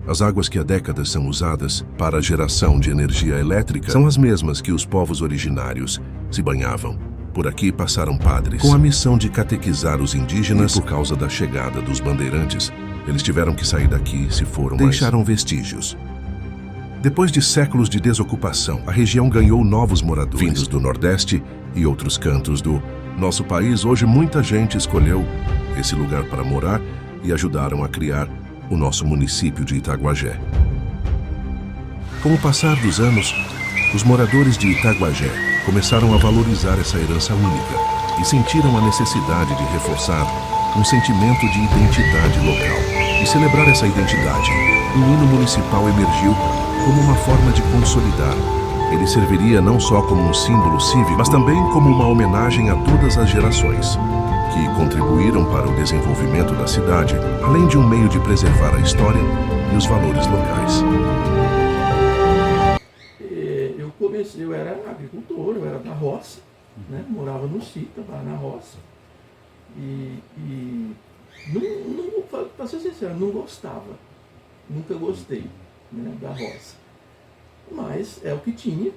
As águas que há décadas são usadas para a geração de energia elétrica são as mesmas que os povos originários se banhavam. Por aqui passaram padres com a missão de catequizar os indígenas. E por causa da chegada dos bandeirantes, eles tiveram que sair daqui, se foram, deixaram vestígios. Depois de séculos de desocupação, a região ganhou novos moradores, vindos do Nordeste e outros cantos do nosso país. Hoje muita gente escolheu esse lugar para morar e ajudaram a criar o nosso município de Itaguajé. Com o passar dos anos, os moradores de Itaguajé começaram a valorizar essa herança única e sentiram a necessidade de reforçar um sentimento de identidade local e celebrar essa identidade. O hino municipal emergiu como uma forma de consolidar. Ele serviria não só como um símbolo cívico, mas também como uma homenagem a todas as gerações que contribuíram para o desenvolvimento da cidade, além de um meio de preservar a história e os valores locais. Eu era agricultor, eu era da roça, né? Morava no sítio, trabalhava na roça. Para ser sincero, não gostava. Nunca gostei, né, da roça. Mas é o que tinha.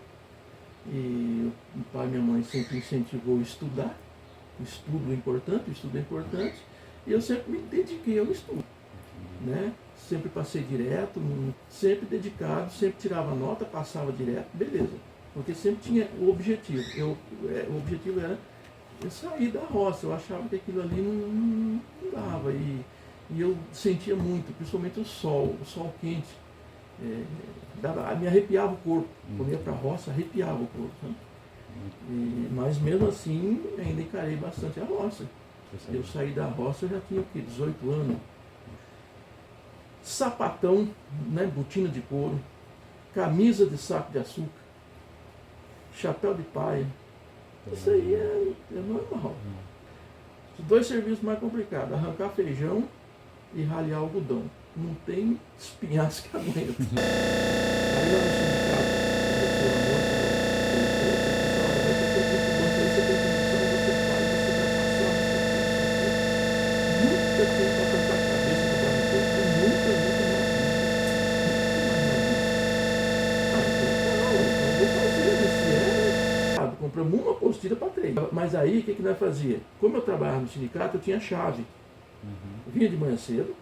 E o pai e minha mãe sempre incentivou a estudar. O estudo é importante. E eu sempre me dediquei ao estudo, né? Sempre passei direto, sempre dedicado, sempre tirava nota, passava direto, beleza. Porque sempre tinha o objetivo. O objetivo era eu sair da roça. Eu achava que aquilo ali não dava. E eu sentia muito, principalmente o sol quente. Me arrepiava o corpo. Quando ia para a roça, arrepiava o corpo. Né? Mas mesmo assim, ainda encarei bastante a roça. Eu saí da roça, eu já tinha o quê? 18 anos. Sapatão, né? Botina de couro, camisa de saco de açúcar, chapéu de paia. Isso aí é normal. Os dois serviços mais complicados: arrancar feijão e ralhar algodão. Não tem espinhaço que aguenta. Aí lá no sindicato, compramos uma apostila para 3. Mas aí, o que nós fazíamos? Como eu trabalhava no sindicato, eu tinha chave. Eu vinha de manhã cedo,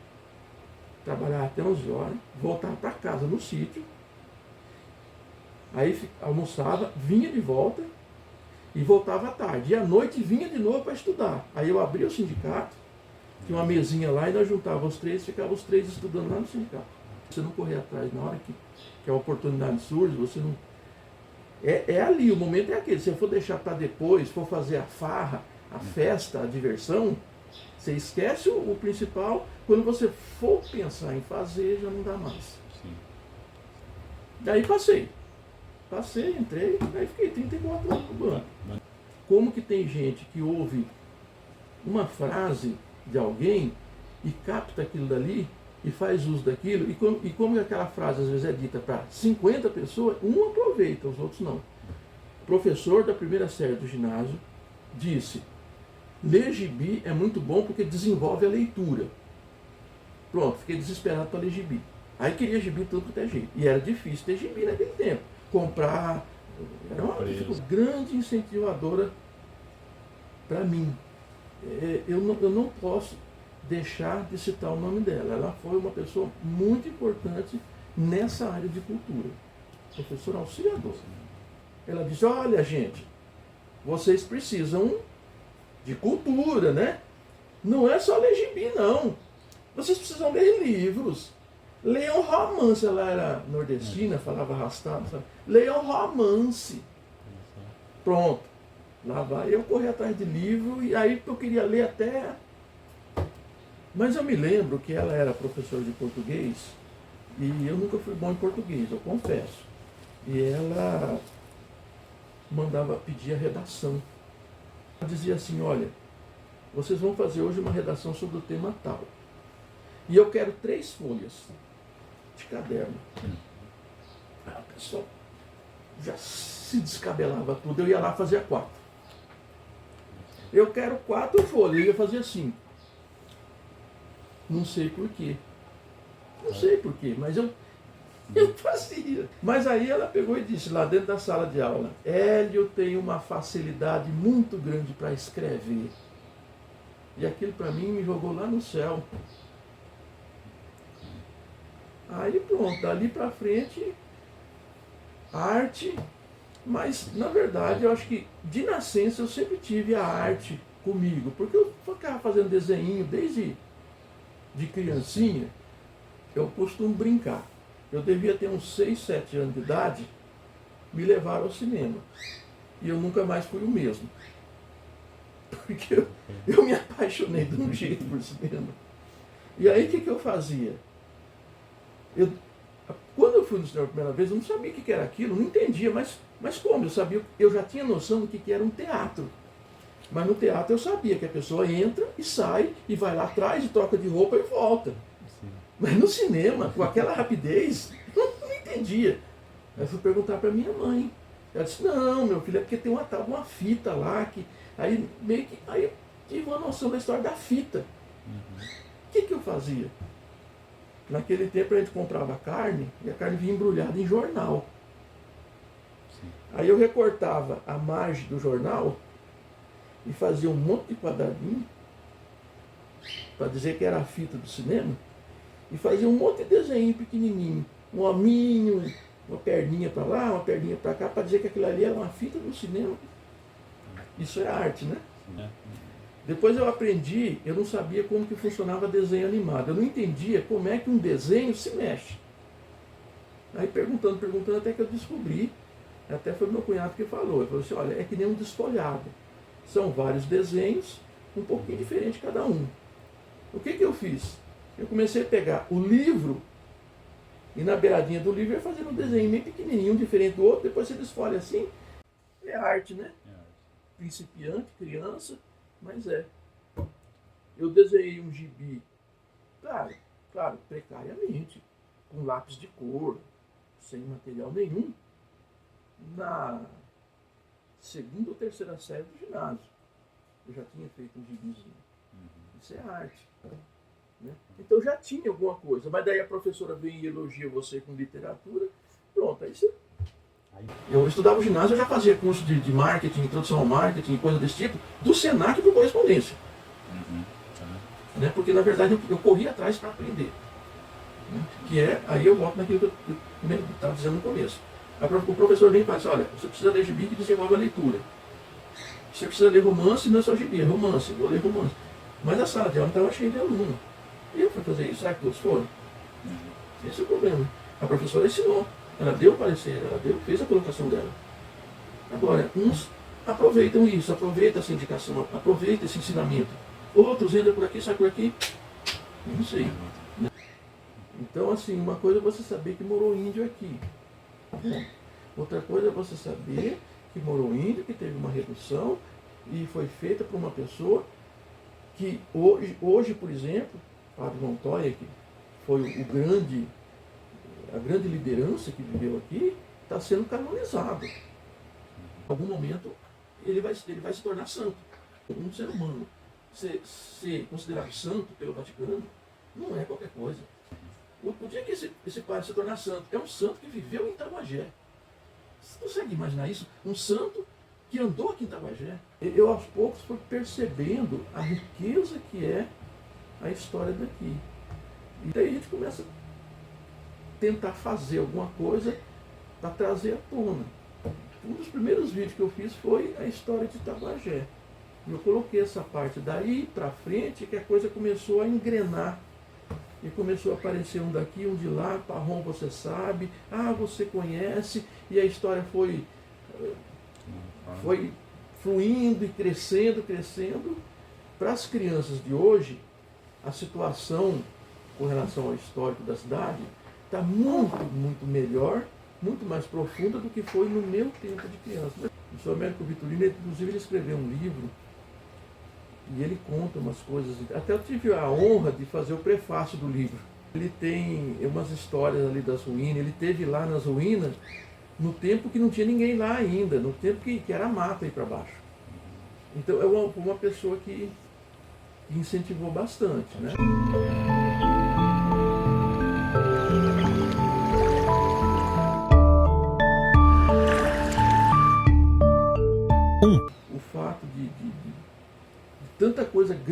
trabalhava até 11 horas, voltava para casa no sítio, aí almoçava, vinha de volta e voltava à tarde. E à noite vinha de novo para estudar. Aí eu abria o sindicato, tinha uma mesinha lá e nós juntávamos os 3, ficava os 3 estudando lá no sindicato. Você não correr atrás na hora que a oportunidade surge, você não... É ali, o momento é aquele. Se eu for deixar para depois, for fazer a farra, a festa, a diversão, você esquece o principal. Quando você for pensar em fazer, já não dá mais. Sim. Daí passei, entrei, aí fiquei 34 anos no banco. Como que tem gente que ouve uma frase de alguém e capta aquilo dali e faz uso daquilo, e como aquela frase às vezes é dita para 50 pessoas, um aproveita, os outros não. O professor da primeira série do ginásio disse: ler gibi é muito bom porque desenvolve a leitura. Pronto, fiquei desesperado para ler gibi. Aí queria gibi tudo quanto é jeito. E era difícil ter gibi naquele tempo. Comprar, era uma grande incentivadora para mim. Eu não posso deixar de citar o nome dela. Ela foi uma pessoa muito importante nessa área de cultura. Professora auxiliadora. Ela disse: olha, gente, vocês precisam de cultura, né? Não é só ler gibi, não. Vocês precisam ler livros. Leiam romance. Ela era nordestina, falava arrastado. Sabe? Leiam romance. Pronto. Lá vai eu correr atrás de livro, e aí eu queria ler até... Mas eu me lembro que ela era professora de português e eu nunca fui bom em português, eu confesso. E ela pedia redação. Ela dizia assim: olha, vocês vão fazer hoje uma redação sobre o tema tal. E eu quero 3 folhas de caderno. Aí a pessoa já se descabelava tudo, eu ia lá fazer 4. Eu quero 4 folhas, eu ia fazer assim. Não sei porquê. Não sei porquê, mas eu fazia. Mas aí ela pegou e disse lá dentro da sala de aula: Hélio tem uma facilidade muito grande para escrever. E aquilo para mim me jogou lá no céu. Aí pronto, dali para frente, arte. Mas na verdade eu acho que de nascença eu sempre tive a arte comigo. Porque eu ficava fazendo desenho desde de criancinha. Eu costumo brincar. Eu devia ter uns 6, 7 anos de idade, me levaram ao cinema. E eu nunca mais fui o mesmo. Porque eu me apaixonei de um jeito por cinema. E aí o que eu fazia? Quando eu fui no cinema a primeira vez, eu não sabia o que era aquilo, não entendia, mas como? Eu sabia, eu já tinha noção do que era um teatro. Mas no teatro eu sabia que a pessoa entra e sai, e vai lá atrás e troca de roupa e volta. Sim. Mas no cinema, com aquela rapidez, eu não entendia. Aí fui perguntar para minha mãe. Ela disse: não, meu filho, é porque tem uma fita lá, que aí meio que aí eu tive uma noção da história da fita. O que eu fazia? Naquele tempo a gente comprava carne e a carne vinha embrulhada em jornal. Sim. Aí eu recortava a margem do jornal e fazia um monte de quadradinho para dizer que era a fita do cinema e fazia um monte de desenho pequenininho, um hominho, uma perninha para lá, uma perninha para cá, para dizer que aquilo ali era uma fita do cinema. Isso é arte, né? Sim. Depois eu aprendi, eu não sabia como que funcionava desenho animado. Eu não entendia como é que um desenho se mexe. Aí perguntando, até que eu descobri, até foi meu cunhado que falou. Ele falou assim: olha, é que nem um desfolhado. São vários desenhos, um pouquinho diferente cada um. O que eu fiz? Eu comecei a pegar o livro e na beiradinha do livro eu ia fazendo um desenho meio pequenininho, um diferente do outro, depois você desfolha assim. É arte, né? É arte. Principiante, criança. Mas eu desenhei um gibi, claro, precariamente, com lápis de cor, sem material nenhum, na segunda ou terceira série do ginásio. Eu já tinha feito um gibizinho. Isso é arte. Né? Então já tinha alguma coisa, mas daí a professora vem e elogia você com literatura, pronto, aí você... Eu estudava o ginásio, eu já fazia curso de marketing, introdução ao marketing, coisa desse tipo, do Senac por correspondência. Né? Porque na verdade eu corri atrás para aprender. Né? Que é, aí eu volto naquilo que eu estava dizendo no começo. O professor vem e fala assim: olha, você precisa ler gibi que desenvolve a leitura. Você precisa ler romance, não é só gibi, é romance, vou ler romance. Mas a sala de aula estava cheia de aluno. E eu fui fazer isso, será que todos foram? Esse é o problema. A professora ensinou. Ela deu o parecer, fez a colocação dela. Agora, uns aproveitam isso, aproveitam essa indicação, aproveitam esse ensinamento. Outros entram por aqui, saem por aqui. Não sei. Então, assim, uma coisa é você saber que morou índio aqui. Outra coisa é você saber que morou índio, que teve uma redução e foi feita por uma pessoa que hoje, por exemplo, Fábio Montoya, que foi a grande liderança que viveu aqui, está sendo canonizado. Em algum momento ele vai se tornar santo. Um ser humano ser considerado santo pelo Vaticano não é qualquer coisa. O dia que esse padre se tornar santo, é um santo que viveu em Itabagé. Você consegue imaginar isso? Um santo que andou aqui em Itabagé. Eu aos poucos fui percebendo a riqueza que é a história daqui. E daí a gente começa tentar fazer alguma coisa para trazer à tona. Um dos primeiros vídeos que eu fiz foi a história de Itabagé. E eu coloquei essa parte daí para frente, que a coisa começou a engrenar. E começou a aparecer um daqui, um de lá, Parrom você sabe, você conhece, e a história foi fluindo e crescendo. Para as crianças de hoje, a situação com relação ao histórico da cidade está muito melhor, muito mais profunda do que foi no meu tempo de criança. O senhor Américo Vitorino, inclusive, ele escreveu um livro e ele conta umas coisas. Até eu tive a honra de fazer o prefácio do livro. Ele tem umas histórias ali das ruínas. Ele teve lá nas ruínas no tempo que não tinha ninguém lá ainda, no tempo que era mata aí para baixo. Então é uma pessoa que incentivou bastante, né?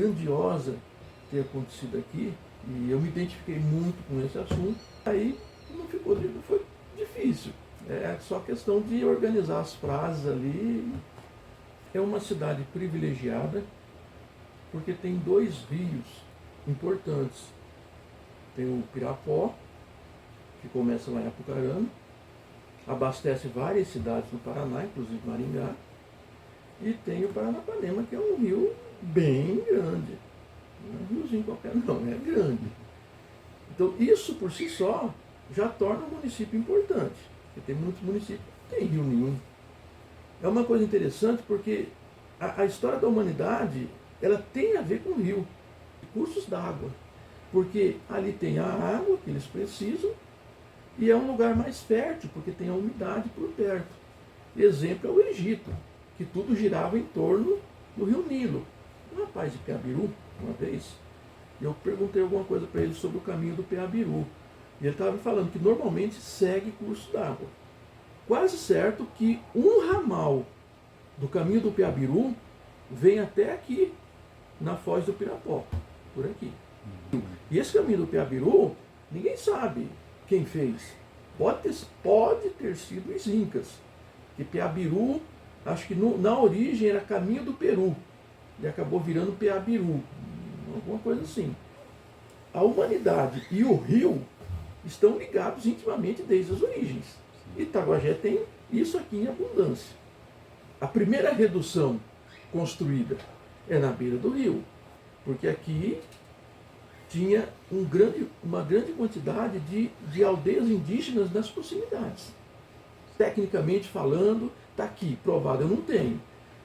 grandiosa ter acontecido aqui, e eu me identifiquei muito com esse assunto. Aí não foi difícil. É só questão de organizar as frases ali. É uma cidade privilegiada, porque tem 2 rios importantes. Tem o Pirapó, que começa lá em Apucarana, abastece várias cidades no Paraná, inclusive Maringá, e tem o Paranapanema, que é um rio bem grande. Não é um riozinho qualquer não, é grande. Então isso por si só já torna o município importante, porque tem muitos municípios que não tem rio nenhum. É uma coisa interessante porque a história da humanidade, ela tem a ver com o rio, recursos d'água, porque ali tem a água que eles precisam e é um lugar mais fértil, porque tem a umidade por perto. Exemplo é o Egito, que tudo girava em torno do rio Nilo. Um rapaz de Peabiru, uma vez, eu perguntei alguma coisa para ele sobre o caminho do Peabiru, e ele estava me falando que normalmente segue curso d'água. Quase certo que um ramal do caminho do Peabiru vem até aqui, na Foz do Pirapó, por aqui. E esse caminho do Peabiru, ninguém sabe quem fez. Pode ter sido os Incas, que Peabiru, acho que na origem era caminho do Peru, e acabou virando Peabiru, alguma coisa assim. A humanidade e o rio estão ligados intimamente desde as origens. Itaguajé tem isso aqui em abundância. A primeira redução construída é na beira do rio, porque aqui tinha uma grande quantidade de aldeias indígenas nas proximidades. Tecnicamente falando, está aqui, provado, eu não tenho.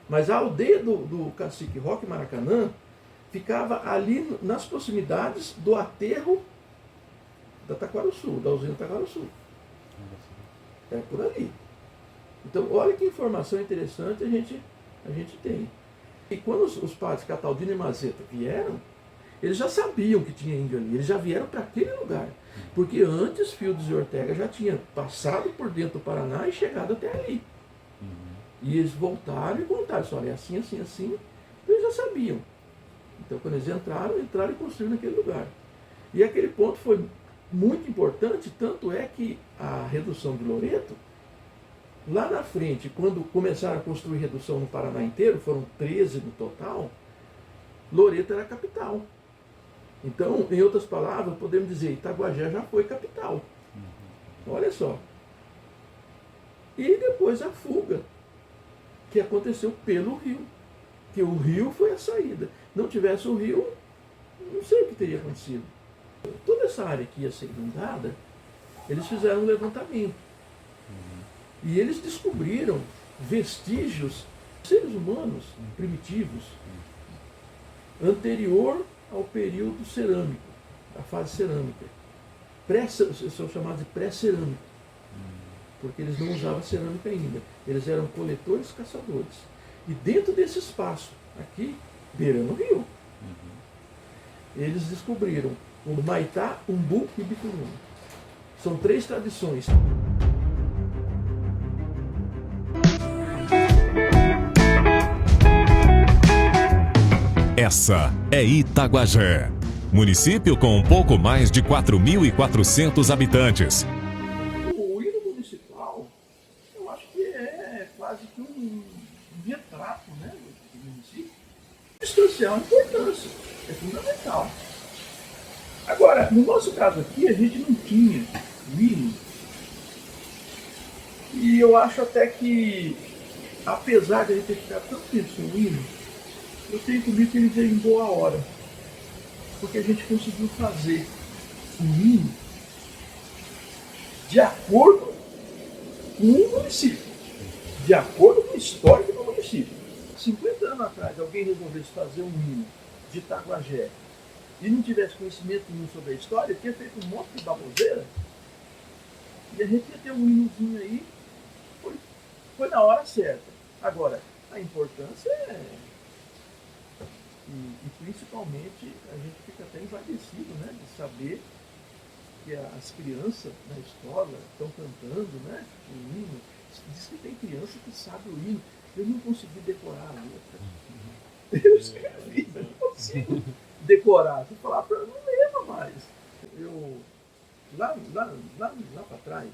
Mas a aldeia do cacique Roque Maracanã ficava ali nas proximidades do aterro da Taquaruçu, da usina Taquaruçu. É por ali. Então, olha que informação interessante a gente tem. E quando os padres Cataldino e Mazeta vieram, eles já sabiam que tinha índio ali, eles já vieram para aquele lugar. Porque antes Fields e Ortega já tinham passado por dentro do Paraná e chegado até ali. E eles voltaram e contaram, olha, é assim, assim, assim. Então eles já sabiam. Então quando eles entraram e construíram naquele lugar. E aquele ponto foi muito importante, tanto é que a redução de Loreto, lá na frente, quando começaram a construir redução no Paraná inteiro, foram 13 no total, Loreto era a capital. Então, em outras palavras, podemos dizer, Itaguajé já foi capital. Olha só. E depois a fuga, que aconteceu pelo rio. Que o rio foi a saída. Não tivesse o rio, não sei o que teria acontecido. Toda essa área que ia ser inundada, eles fizeram um levantamento. E eles descobriram vestígios de seres humanos primitivos, anterior ao período cerâmico, a fase cerâmica. São chamados de pré-cerâmico, porque eles não usavam cerâmica ainda. Eles eram coletores caçadores. E dentro desse espaço, aqui, beirando o rio, eles descobriram o Maitá, Umbu e Bicuruna. São 3 tradições. Essa é Itaguajé, município com um pouco mais de 4.400 habitantes. O hino municipal, eu acho que é quase que um retrato, né, do município. Substancial importância, é fundamental. Agora, no nosso caso aqui, a gente não tinha o hino. E eu acho até que, apesar de a gente ter ficado tanto tempo sem o hino, eu tenho comigo que ele veio em boa hora. Porque a gente conseguiu fazer um hino de acordo com o município, de acordo com o histórico do município. 50 anos atrás, alguém resolvesse fazer um hino de Itaguajé e não tivesse conhecimento nenhum sobre a história, tinha feito um monte de baboseira, e a gente ia ter um hinozinho aí, foi na hora certa. Agora, a importância e principalmente a gente fica até envaidecido, né, de saber que as crianças na escola estão cantando, né, o hino. Diz que tem criança que sabe o hino. Eu não consegui decorar a letra. Eu escrevi, eu não consigo decorar. Se eu falar para ela, não lembro mais. Lá para trás,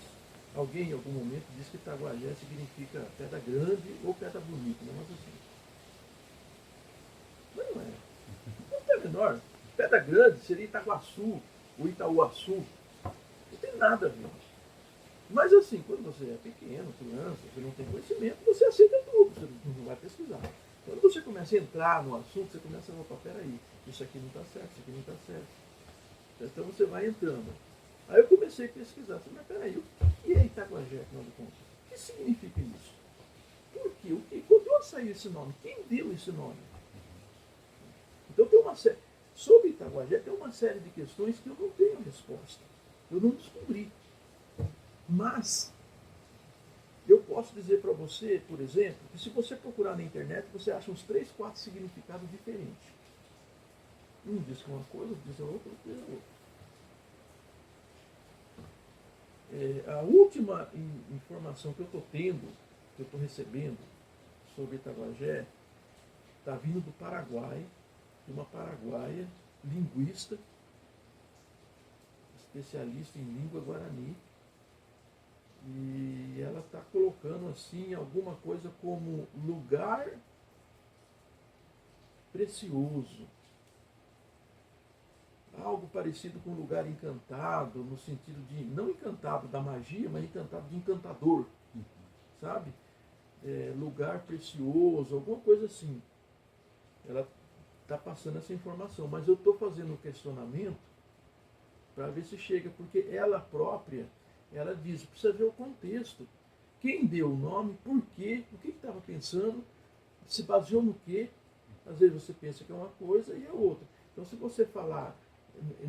alguém em algum momento disse que Itaguajé significa pedra grande ou pedra bonita, não é assim. Mas não é. Não tem menor. Pedra grande seria Itaguaçu ou Itauaçu. Não tem nada a ver. Mas assim, quando você é pequeno, criança, você não tem conhecimento, você aceita tudo, você não vai pesquisar. Quando você começa a entrar no assunto, você começa a falar, peraí, isso aqui não está certo, isso aqui não está certo. Então você vai entrando. Aí eu comecei a pesquisar, mas peraí, o que é Itaguajé, afinal de contas? O que significa isso? Por quê? Quando saiu esse nome? Quem deu esse nome? Então tem uma série. Sobre Itaguajé tem uma série de questões que eu não tenho resposta. Eu não descobri. Mas eu posso dizer para você, por exemplo, que se você procurar na internet, você acha uns 3, 4 significados diferentes. Um diz que é uma coisa, outro diz a outra, outro diz a outra. A última informação que eu estou tendo, que eu estou recebendo sobre Itaguajé, está vindo do Paraguai, de uma paraguaia linguista, especialista em língua guarani, e ela está colocando assim alguma coisa como lugar precioso. Algo parecido com lugar encantado, no sentido de, não encantado da magia, mas encantado de encantador, sabe? Lugar precioso, alguma coisa assim. Ela está passando essa informação, mas eu estou fazendo um questionamento para ver se chega, porque ela própria, ela diz, precisa ver o contexto. Quem deu o nome, por quê, o que estava pensando, se baseou no quê. Às vezes você pensa que é uma coisa e é outra. Então se você falar,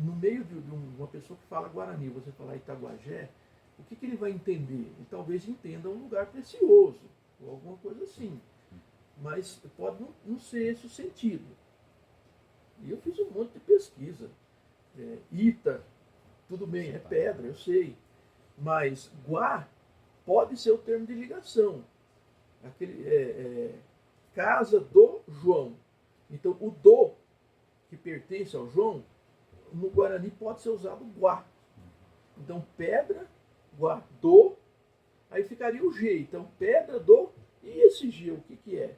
no meio de uma pessoa que fala Guarani, você falar Itaguajé, o que ele vai entender? E talvez entenda um lugar precioso, ou alguma coisa assim. Mas pode não ser esse o sentido. E eu fiz um monte de pesquisa. Ita, tudo bem, é pedra, eu sei. Mas Guá pode ser o termo de ligação. Casa do João. Então o do, que pertence ao João, no Guarani pode ser usado Guá. Então pedra, Guá, do, aí ficaria o G. Então pedra, do, e esse G, o que é?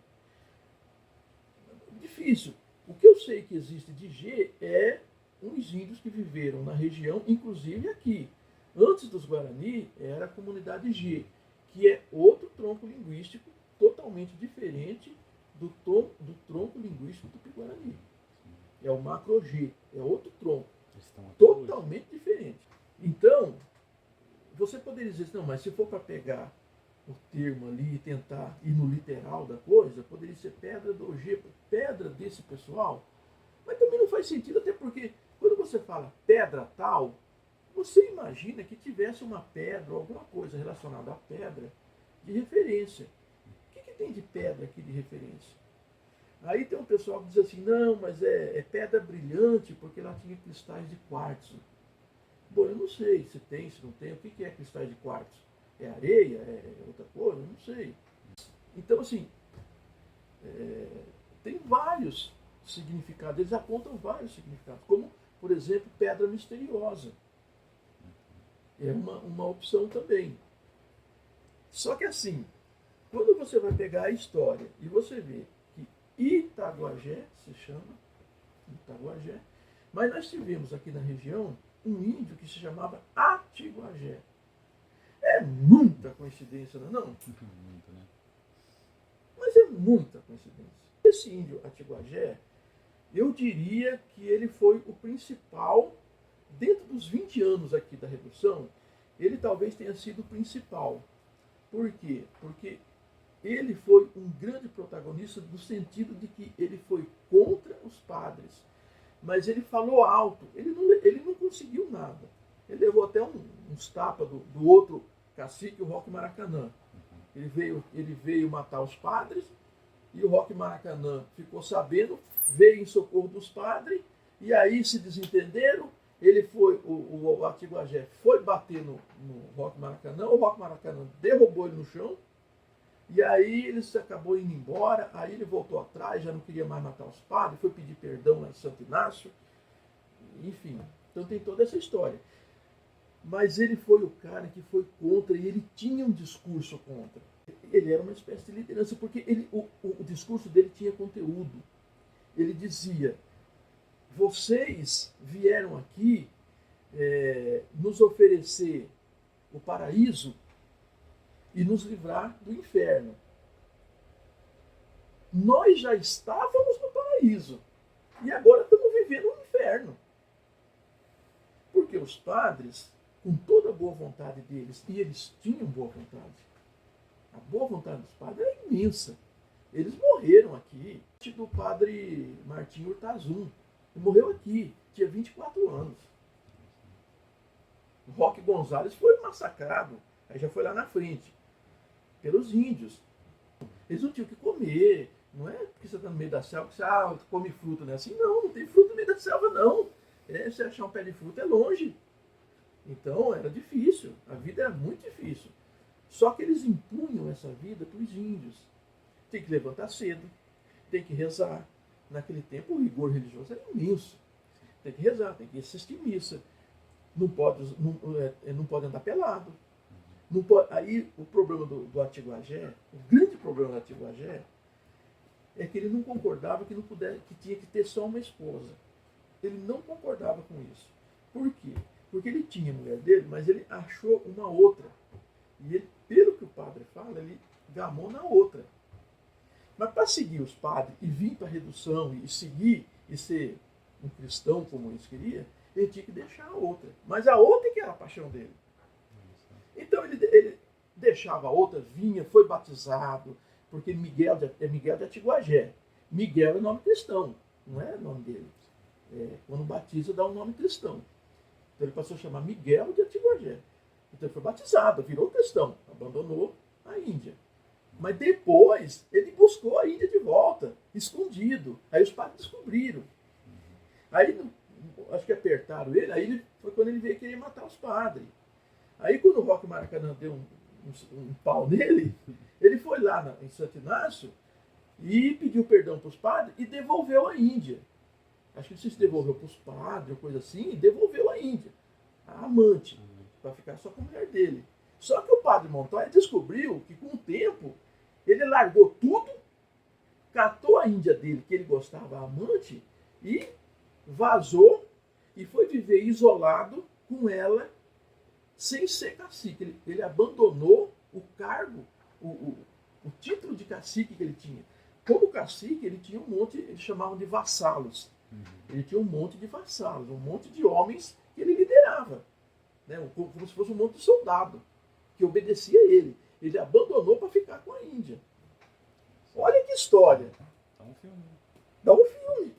Difícil. O que eu sei que existe de G é uns índios que viveram na região, inclusive aqui. Antes dos Guarani, era a comunidade G, que é outro tronco linguístico totalmente diferente do tronco linguístico do Tupi-Guarani. É o macro-G, é outro tronco, totalmente diferente. Então, você poderia dizer, não, mas se for para pegar o termo ali e tentar ir no literal da coisa, poderia ser pedra do G, pedra desse pessoal, mas também não faz sentido, até porque quando você fala pedra tal, você imagina que tivesse uma pedra ou alguma coisa relacionada à pedra de referência. O que tem de pedra aqui de referência? Aí tem um pessoal que diz assim, não, mas é pedra brilhante porque ela tinha cristais de quartzo. Bom, eu não sei se tem, se não tem. O que é cristais de quartzo? É areia? É outra coisa? Eu não sei. Então, assim, tem vários significados, eles apontam vários significados, como, por exemplo, pedra misteriosa. É uma opção também. Só que assim, quando você vai pegar a história e você vê que Itaguajé se chama Itaguajé, mas nós tivemos aqui na região um índio que se chamava Atiguajé. É muita coincidência, não é não? Muito, né? Mas é muita coincidência. Esse índio Atiguajé, eu diria que ele foi o principal. Dentro dos 20 anos aqui da Revolução, ele talvez tenha sido o principal. Por quê? Porque ele foi um grande protagonista no sentido de que ele foi contra os padres. Mas ele falou alto, ele não conseguiu nada. Ele levou até uns tapas do outro cacique, o Roque Maracanã. Ele veio matar os padres, e o Roque Maracanã ficou sabendo, veio em socorro dos padres, e aí se desentenderam. Ele foi, o Atiguajé foi bater no Roque Maracanã, o Roque Maracanã derrubou ele no chão, E aí ele acabou indo embora, aí ele voltou atrás, já não queria mais matar os padres, foi pedir perdão lá em Santo Inácio, enfim. Então tem toda essa história. Mas ele foi o cara que foi contra e ele tinha um discurso contra. Ele era uma espécie de liderança, porque o discurso dele tinha conteúdo. Ele dizia, vocês vieram aqui nos oferecer o paraíso e nos livrar do inferno. Nós já estávamos no paraíso e agora estamos vivendo no inferno. Porque os padres, com toda a boa vontade deles, e eles tinham boa vontade, a boa vontade dos padres era imensa. Eles morreram aqui. Do padre Martim Urtazum, ele morreu aqui, tinha 24 anos. O Roque Gonzalez foi massacrado, aí já foi lá na frente, pelos índios. Eles não tinham o que comer, não é porque você está no meio da selva que você come fruta, não é assim, não tem fruta no meio da selva, não. Você achar um pé de fruta é longe. Então era difícil, a vida era muito difícil. Só que eles impunham essa vida para os índios. Tem que levantar cedo, tem que rezar. Naquele tempo o rigor religioso era imenso. Tem que rezar, tem que assistir missa. Não pode andar pelado. Não pode, aí o problema do Atiguajé, o grande problema do Atiguajé, é que ele não concordava que tinha que ter só uma esposa. Ele não concordava com isso. Por quê? Porque ele tinha a mulher dele, mas ele achou uma outra. E ele, pelo que o padre fala, ele gamou na outra. Mas para seguir os padres e vir para a redução e seguir e ser um cristão como eles queriam, ele tinha que deixar a outra. Mas a outra que era a paixão dele. Então ele deixava a outra, vinha, foi batizado, porque Miguel de Atiguajé. Miguel é nome cristão, não é nome dele. Quando batiza, dá um nome cristão. Então ele passou a chamar Miguel de Atiguajé. Então ele foi batizado, virou cristão, abandonou a Índia. Mas depois ele buscou a Índia de volta, escondido. Aí os padres descobriram. Aí, acho que apertaram ele, aí foi quando ele veio querer matar os padres. Aí quando o Roque Maracanã deu um pau nele, ele foi lá em Santo Inácio e pediu perdão para os padres e devolveu a Índia. Acho que ele se devolveu para os padres ou coisa assim, e devolveu a Índia, a amante, para ficar só com a mulher dele. Só que o padre Montoya descobriu que com o tempo ele largou tudo, catou a Índia dele, que ele gostava, a amante, e vazou e foi viver isolado com ela, sem ser cacique. Ele abandonou o cargo, o título de cacique que ele tinha. Como cacique, ele tinha um monte, eles chamavam de vassalos. Ele tinha um monte de vassalos, um monte de homens que ele liderava, né? Como se fosse um monte de soldado que obedecia a ele. Ele abandonou para ficar com a Índia. Olha que história. Dá um filme. Dá um filme.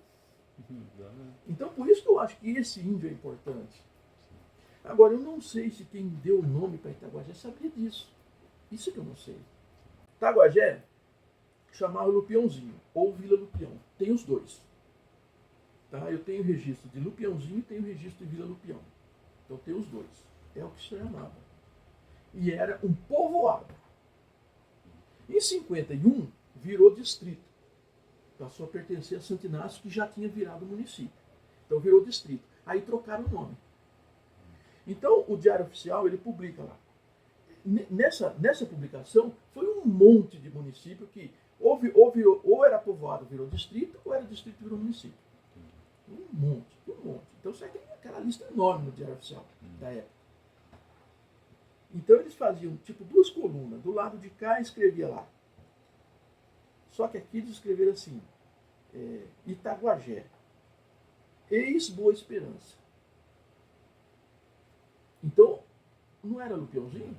Então, por isso que eu acho que esse índio é importante. Agora, eu não sei se quem deu o nome para Itaguajé sabia disso. Isso que eu não sei. Itaguajé chamava Lupiãozinho, ou Vila Lupião. Tem os dois. Tá? Eu tenho registro de Lupiãozinho e tenho registro de Vila Lupião. Então tem os dois. É o que se chamava. E era um povoado. Em 51, virou distrito. Passou a pertencer a Santo Inácio, que já tinha virado município. Então virou distrito. Aí trocaram o nome. Então o Diário Oficial, ele publica lá. Nessa publicação, foi um monte de município que ou era povoado, virou distrito, ou era distrito, virou município. Um monte. Então isso aqui é aquela lista enorme no Diário Oficial da época. Então eles faziam tipo 2 colunas. Do lado de cá escrevia lá. Só que aqui eles escreveram assim, Itaguajé, ex-Boa Esperança. Então, não era Lupiãozinho?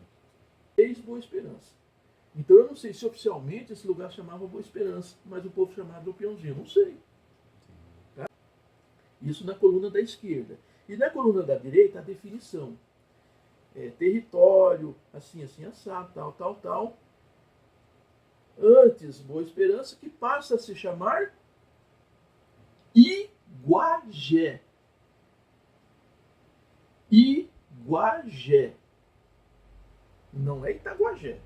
Ex-Boa Esperança. Então eu não sei se oficialmente esse lugar chamava Boa Esperança, mas o povo chamava Lupiãozinho, não sei. Tá? Isso na coluna da esquerda. E na coluna da direita, a definição. Território, assim, assado, tal. Antes, Boa Esperança, que passa a se chamar Iguajé. Iguajé. Não é Itaguajé.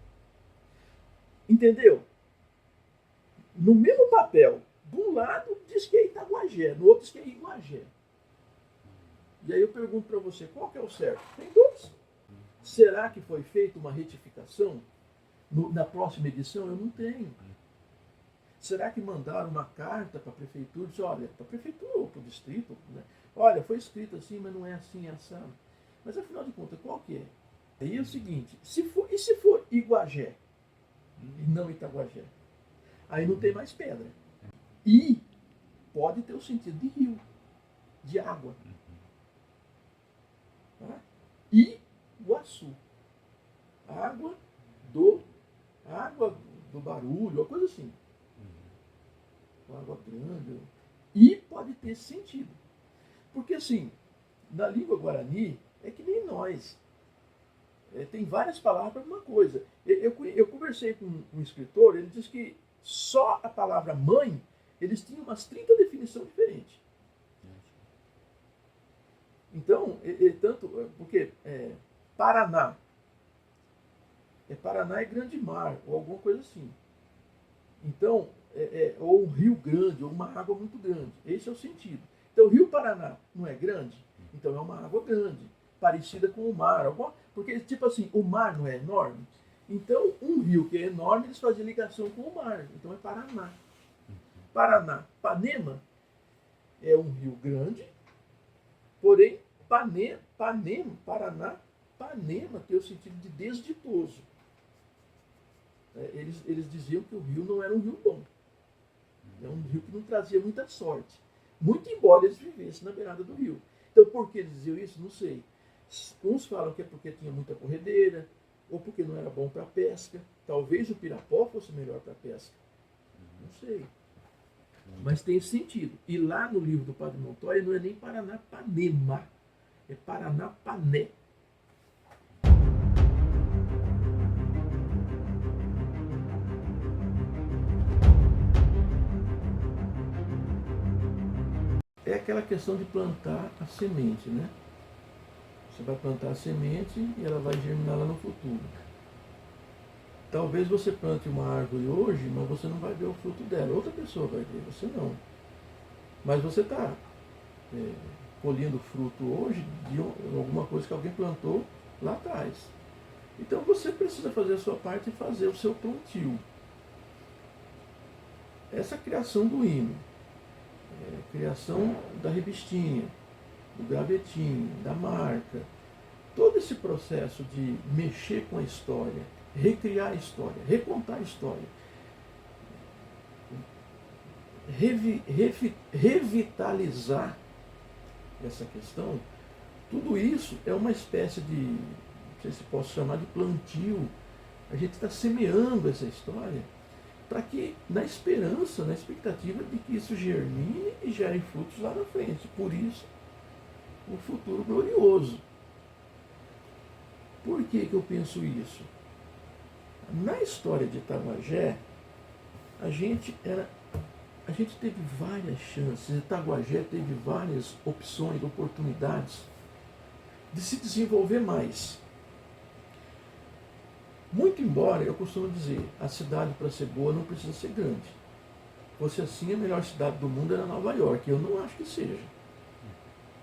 Entendeu? No mesmo papel, de um lado diz que é Itaguajé, no outro diz que é Iguajé. E aí eu pergunto para você, qual que é o certo? Tem dois. Será que foi feita uma retificação na próxima edição? Eu não tenho. Será que mandaram uma carta para a prefeitura? Disse, olha, para a prefeitura ou para o distrito, né? Olha, foi escrito assim, mas não é assim, é assado. Mas afinal de contas, qual que é? Aí é o seguinte, se for Iguajé e não Itaguajé? Aí não tem mais pedra. E pode ter o sentido de rio, de água. Tá? Iguaçu. Água do barulho, uma coisa assim. Água grande. E pode ter sentido. Porque assim, na língua guarani, é que nem nós. Tem várias palavras para uma coisa. Eu conversei com um escritor, ele disse que só a palavra mãe, eles tinham umas 30 definições diferentes. Então, porque Paraná. Paraná é grande mar, ou alguma coisa assim. Então, ou um rio grande, ou uma água muito grande. Esse é o sentido. Então, o rio Paraná não é grande? Então é uma água grande, parecida com o mar. Porque, tipo assim, o mar não é enorme? Então, um rio que é enorme, eles faziam ligação com o mar. Então é Paraná. Paraná. Panema é um rio grande, porém, Paraná, Panema tem o sentido de desditoso. Eles diziam que o rio não era um rio bom. É um rio que não trazia muita sorte. Muito embora eles vivessem na beirada do rio. Então, por que eles diziam isso? Não sei. Uns falam que é porque tinha muita corredeira, ou porque não era bom para pesca. Talvez o Pirapó fosse melhor para pesca. Não sei. Mas tem esse sentido. E lá no livro do Padre Montoya não é nem Paranapanema, é Paranapané. É aquela questão de plantar a semente, né? Você vai plantar a semente e ela vai germinar lá no futuro. Talvez você plante uma árvore hoje, mas você não vai ver o fruto dela. Outra pessoa vai ver, você não. Mas você está colhendo fruto hoje de alguma coisa que alguém plantou lá atrás. Então você precisa fazer a sua parte e fazer o seu plantio. Essa criação do hino, criação da revistinha, do gravetinho, da marca, todo esse processo de mexer com a história, recriar a história, recontar a história, revitalizar essa questão, tudo isso é uma espécie de, não sei se posso chamar de plantio. A gente está semeando essa história para que, na esperança, na expectativa de que isso germine e gere frutos lá na frente. Por isso, o futuro glorioso. Por que eu penso isso? Na história de Itaguajé, a gente teve várias chances, Itaguajé teve várias opções, oportunidades de se desenvolver mais. Muito embora, eu costumo dizer, a cidade para ser boa não precisa ser grande. Fosse assim, a melhor cidade do mundo era Nova York. Eu não acho que seja.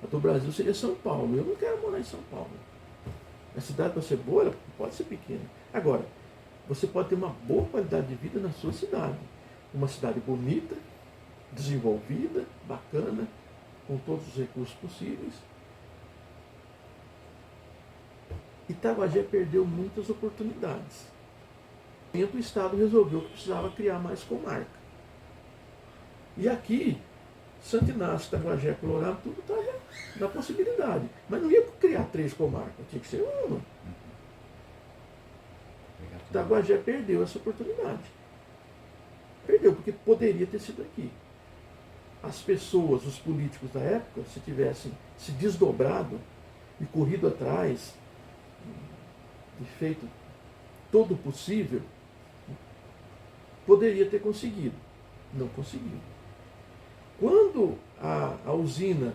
A do Brasil seria São Paulo. Eu não quero morar em São Paulo. A cidade para ser boa, ela pode ser pequena. Agora, você pode ter uma boa qualidade de vida na sua cidade. Uma cidade bonita, desenvolvida, bacana, com todos os recursos possíveis. Itaguajé perdeu muitas oportunidades. O Estado resolveu que precisava criar mais comarca. E aqui, Santo Inácio, Itaguajé, Colorado, tudo está na possibilidade. Mas não ia criar 3 comarcas, tinha que ser uma. Itaguajé perdeu essa oportunidade. Perdeu, porque poderia ter sido aqui. As pessoas, os políticos da época, se tivessem se desdobrado e corrido atrás, e feito todo o possível, poderia ter conseguido. Não conseguiu. Quando a usina,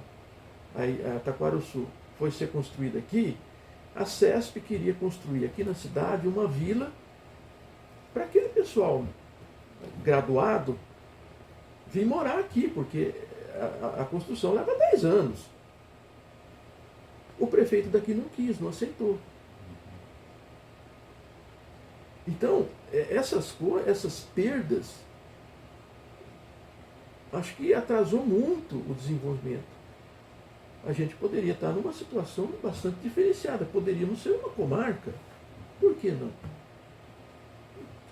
a Taquarussu, foi ser construída aqui, a CESP queria construir aqui na cidade uma vila para aquele pessoal graduado vir morar aqui, porque a construção leva 10 anos. O prefeito daqui não quis, não aceitou. Então, essas perdas, acho que atrasou muito o desenvolvimento. A gente poderia estar numa situação bastante diferenciada. Poderíamos ser uma comarca. Por que não? Não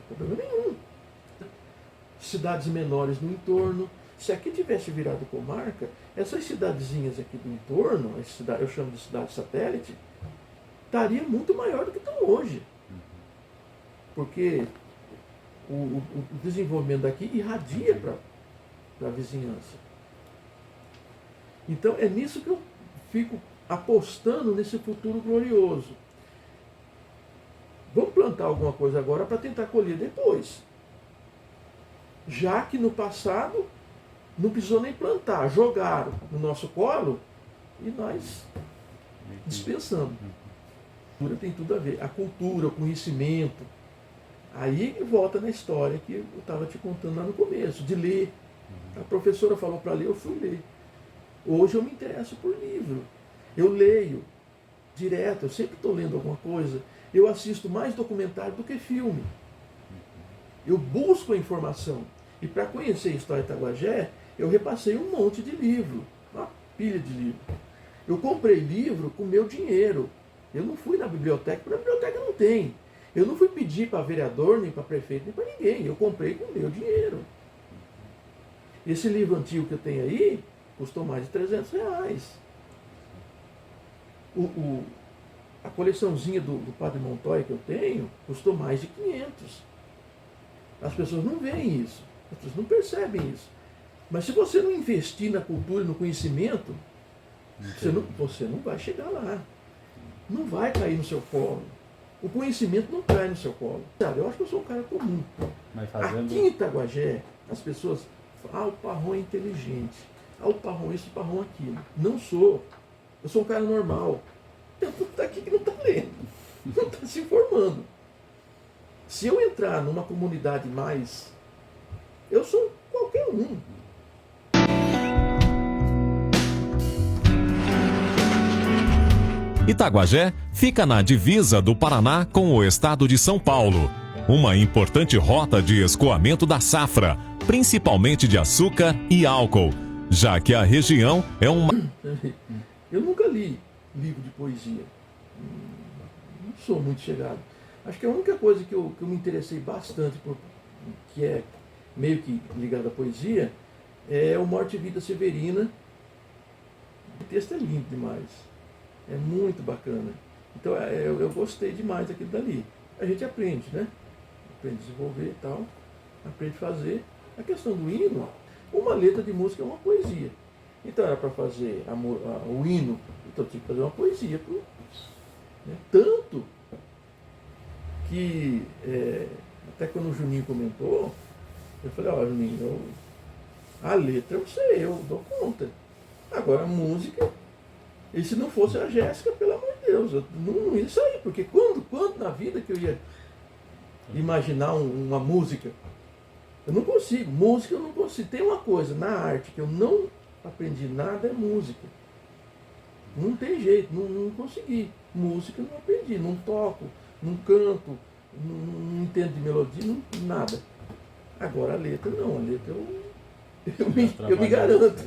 tem problema nenhum. Cidades menores no entorno. Se aqui tivesse virado comarca, essas cidadezinhas aqui do entorno, eu chamo de cidade satélite, estaria muito maior do que estão hoje. Porque o desenvolvimento daqui irradia para a vizinhança. Então é nisso que eu fico apostando nesse futuro glorioso. Vamos plantar alguma coisa agora para tentar colher depois. Já que no passado não precisou nem plantar, jogaram no nosso colo e nós dispensamos. A cultura tem tudo a ver. A cultura, o conhecimento. Aí volta na história que eu estava te contando lá no começo, de ler. A professora falou para ler, eu fui ler. Hoje eu me interesso por livro. Eu leio direto, eu sempre estou lendo alguma coisa. Eu assisto mais documentário do que filme. Eu busco a informação. E para conhecer a história de Itaguajé, eu repassei um monte de livro, uma pilha de livro. Eu comprei livro com meu dinheiro. Eu não fui na biblioteca, porque na biblioteca não tem. Eu não fui pedir para vereador, nem para prefeito, nem para ninguém. Eu comprei com meu dinheiro. Esse livro antigo que eu tenho aí custou mais de R$300. A coleçãozinha do Padre Montoya que eu tenho custou mais de 500. As pessoas não veem isso. As pessoas não percebem isso. Mas se você não investir na cultura e no conhecimento, você não vai chegar lá. Não vai cair no seu colo. O conhecimento não cai no seu colo. Sabe, eu acho que eu sou um cara comum. Aqui em Itaguajé, as pessoas falam, o Parrom é inteligente. O Parrom isso, o Parrom aquilo. Não sou. Eu sou um cara normal. Tem um tá aqui que não está lendo. Não está se informando. Se eu entrar numa comunidade mais... Eu sou qualquer um. Itaguajé fica na divisa do Paraná com o estado de São Paulo. Uma importante rota de escoamento da safra, principalmente de açúcar e álcool, já que a região é uma... Eu nunca li livro de poesia. Não sou muito chegado. Acho que a única coisa que eu me interessei bastante, que é meio que ligado à poesia, é o Morte e Vida Severina. O texto é lindo demais. É muito bacana. Então eu gostei demais daquilo dali. A gente aprende, né? Aprende a desenvolver e tal. Aprende a fazer. A questão do hino, uma letra de música é uma poesia. Então era para fazer o hino, então tinha que fazer uma poesia. Né? Tanto que, até quando o Juninho comentou, eu falei, ó, Juninho, a letra eu sei, eu dou conta. Agora a música, e se não fosse a Jéssica, pelo amor de Deus, eu não ia sair, porque quando na vida que eu ia imaginar uma música, eu não consigo, música eu não consigo. Tem uma coisa na arte que eu não aprendi nada, é música. Não tem jeito, não consegui. Música eu não aprendi, não toco, não canto, não entendo de melodia, nada. Agora a letra não, a letra eu me garanto.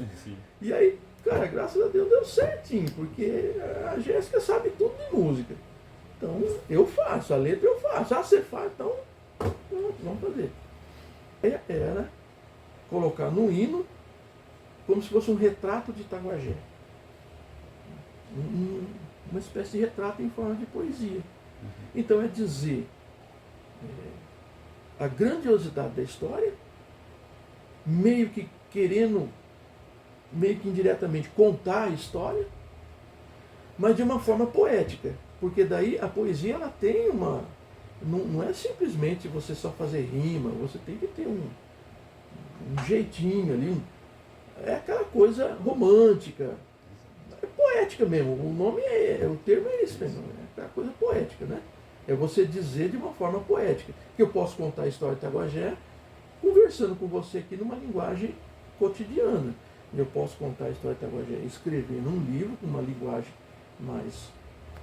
E aí, cara, graças a Deus deu certinho, porque a Jéssica sabe tudo de música. Então eu faço, a letra eu faço. Ah, você faz, então vamos fazer. Era colocar no hino como se fosse um retrato de Itaguajé. Uma espécie de retrato em forma de poesia. Então é dizer a grandiosidade da história, meio que querendo, meio que indiretamente contar a história, mas de uma forma poética. Porque daí a poesia ela tem uma... Não é simplesmente você só fazer rima, você tem que ter um jeitinho ali. É aquela coisa romântica, é poética mesmo. O nome o termo é esse mesmo, é aquela coisa poética, né? É você dizer de uma forma poética. Que eu posso contar a história de Itaguajé conversando com você aqui numa linguagem cotidiana. Eu posso contar a história de Itaguajé, escrever num livro com uma linguagem mais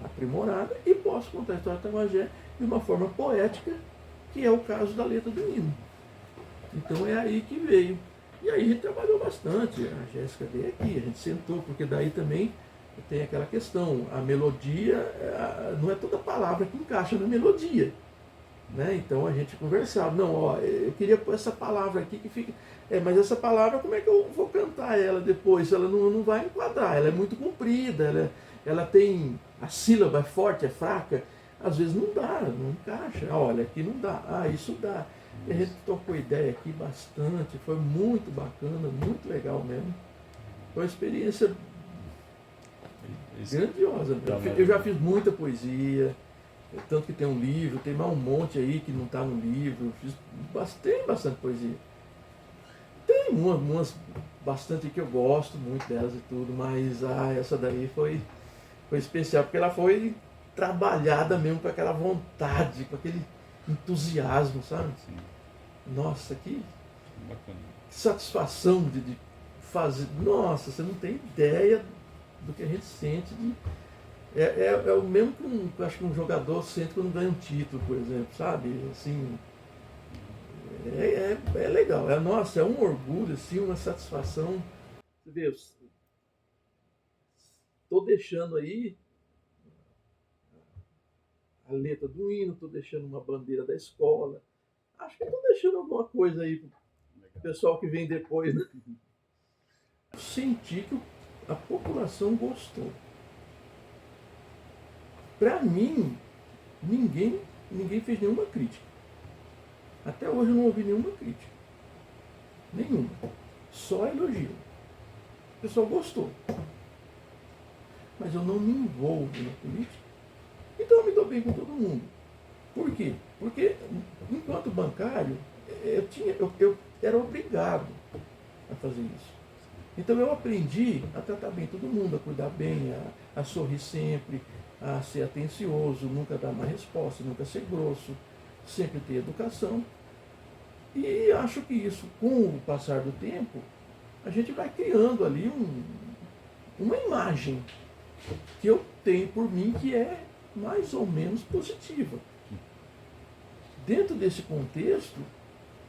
aprimorada, e posso contar a história de Itaguajé de uma forma poética, que é o caso da letra do hino. Então é aí que veio. E aí a gente trabalhou bastante, a Jéssica veio aqui, a gente sentou, porque daí também tem aquela questão, a melodia, não é toda palavra que encaixa na melodia. Né? Então a gente conversava, não, ó, eu queria pôr essa palavra aqui que fica. Mas essa palavra, como é que eu vou cantar ela depois? Ela não vai enquadrar, ela é muito comprida, ela tem. A sílaba é forte, é fraca, às vezes não dá, não encaixa. Olha, aqui não dá, isso dá. E a gente tocou ideia aqui bastante, foi muito bacana, muito legal mesmo. Foi uma experiência grandiosa. Eu já fiz muita poesia, tanto que tem um livro, tem mais um monte aí que não está no livro, tem bastante poesia. Tem umas bastante que eu gosto muito delas e tudo, mas essa daí foi especial, porque ela foi trabalhada mesmo com aquela vontade, com aquele entusiasmo, sabe? Sim. Nossa, que Bacana. satisfação de fazer. Nossa, você não tem ideia do que a gente sente. É o mesmo que acho que um jogador sente quando ganha um título, por exemplo, sabe? Assim, é legal. Nossa, é um orgulho, assim, uma satisfação. Você vê, estou deixando aí a letra do hino, estou deixando uma bandeira da escola. Acho que estou deixando alguma coisa aí para o pessoal que vem depois, né? Senti que a população gostou. Para mim, ninguém fez nenhuma crítica. Até hoje eu não ouvi nenhuma crítica. Nenhuma. Só elogio. O pessoal gostou. Mas eu não me envolvo na política. Então eu me dou bem com todo mundo. Por quê? Porque, enquanto bancário, eu era obrigado a fazer isso. Então eu aprendi a tratar bem todo mundo, a cuidar bem, a sorrir sempre, a ser atencioso, nunca dar má resposta, nunca ser grosso, sempre ter educação. E acho que isso, com o passar do tempo, a gente vai criando ali uma imagem que eu tenho por mim que é mais ou menos positiva. Dentro desse contexto,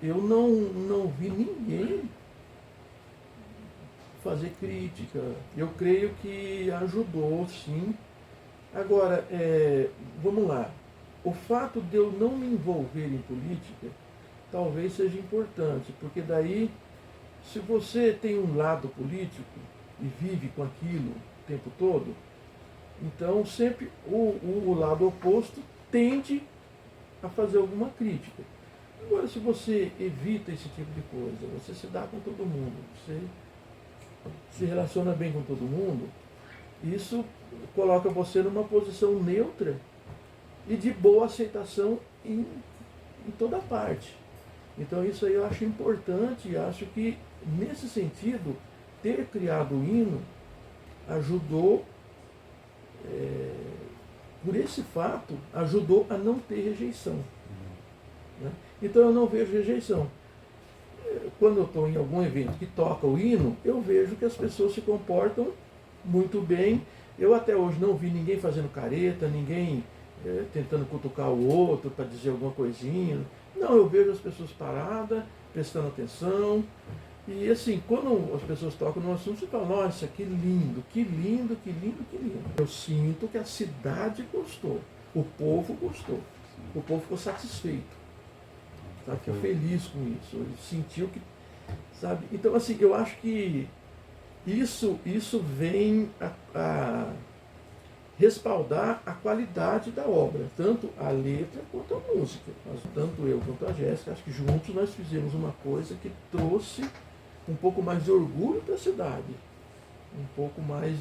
eu não vi ninguém fazer crítica. Eu creio que ajudou, sim. Agora, vamos lá. O fato de eu não me envolver em política talvez seja importante, porque daí, se você tem um lado político e vive com aquilo o tempo todo, então sempre o lado oposto tende a fazer alguma crítica. Agora, se você evita esse tipo de coisa, você se dá com todo mundo, você se relaciona bem com todo mundo, isso coloca você numa posição neutra e de boa aceitação em toda parte. Então isso aí eu acho importante, e acho que nesse sentido ter criado o hino ajudou, por esse fato, ajudou a não ter rejeição. Né? Então eu não vejo rejeição. Quando eu estou em algum evento que toca o hino, eu vejo que as pessoas se comportam muito bem. Eu até hoje não vi ninguém fazendo careta, ninguém tentando cutucar o outro para dizer alguma coisinha. Não, eu vejo as pessoas paradas, prestando atenção. E assim, quando as pessoas tocam no assunto, você fala, nossa, que lindo, que lindo, que lindo, que lindo. Eu sinto que a cidade gostou, o povo gostou, o povo ficou satisfeito. Sabe? Ficou feliz com isso, ele sentiu que, sabe? Então, assim, eu acho que isso vem a respaldar a qualidade da obra, tanto a letra quanto a música. Tanto eu quanto a Jéssica, acho que juntos nós fizemos uma coisa que trouxe um pouco mais de orgulho para a cidade, um pouco mais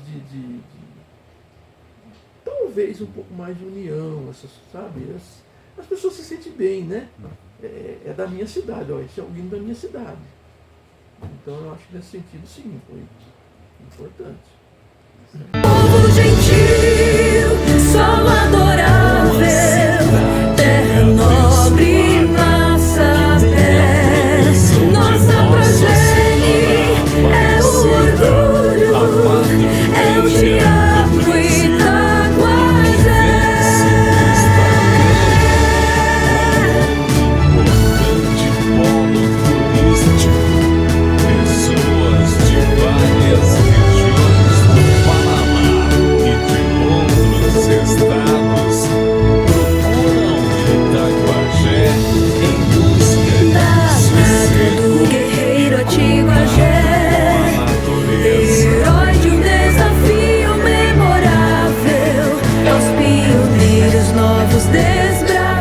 talvez um pouco mais de união, sabe? As pessoas se sentem bem, né? É da minha cidade, ó, esse é o hino da minha cidade. Então eu acho que nesse sentido sim, foi importante. Povo gentil, só adorável.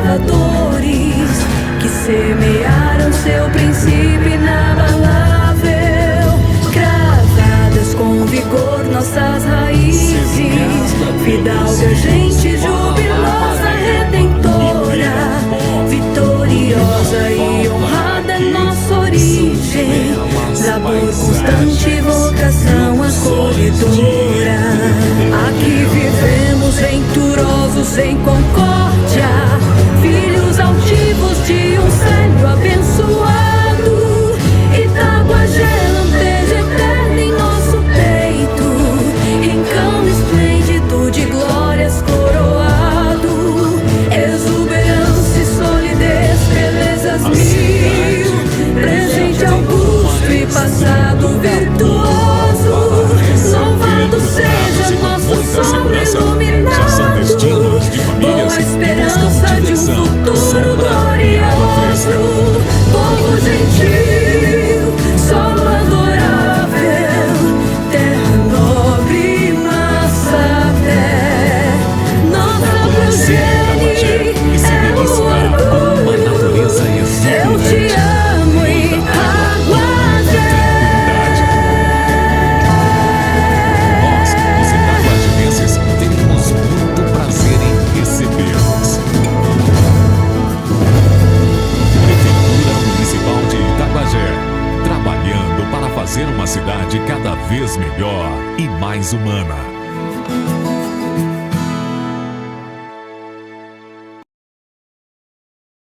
lavradores que semearam seu princípio inabalável, cravadas com vigor nossas raízes, fidalga, gente jubilosa, redentora, vitoriosa e honrada é nossa origem, labor constante, vocação acolhedora. Aqui vivemos venturosos em concórdia, filhos altivos de um céu abençoado, Itaguajé, lampeja eterna em nosso peito, rincão esplêndido de glórias coroado, exuberância e solidez, belezas mil, presente augusto e passado virtuoso, louvado seja nosso sol iluminado, boa esperança de um futuro glorioso, povo gentil, solo adorável, terra nobre, massa fé, nossa progenie é o orgulho, eu te amo, Itaguajé. Nós, os itaguajenses, teremos muito prazer em recebê-los. Prefeitura Municipal de Itaguajé, trabalhando para fazer uma cidade cada vez melhor e mais humana.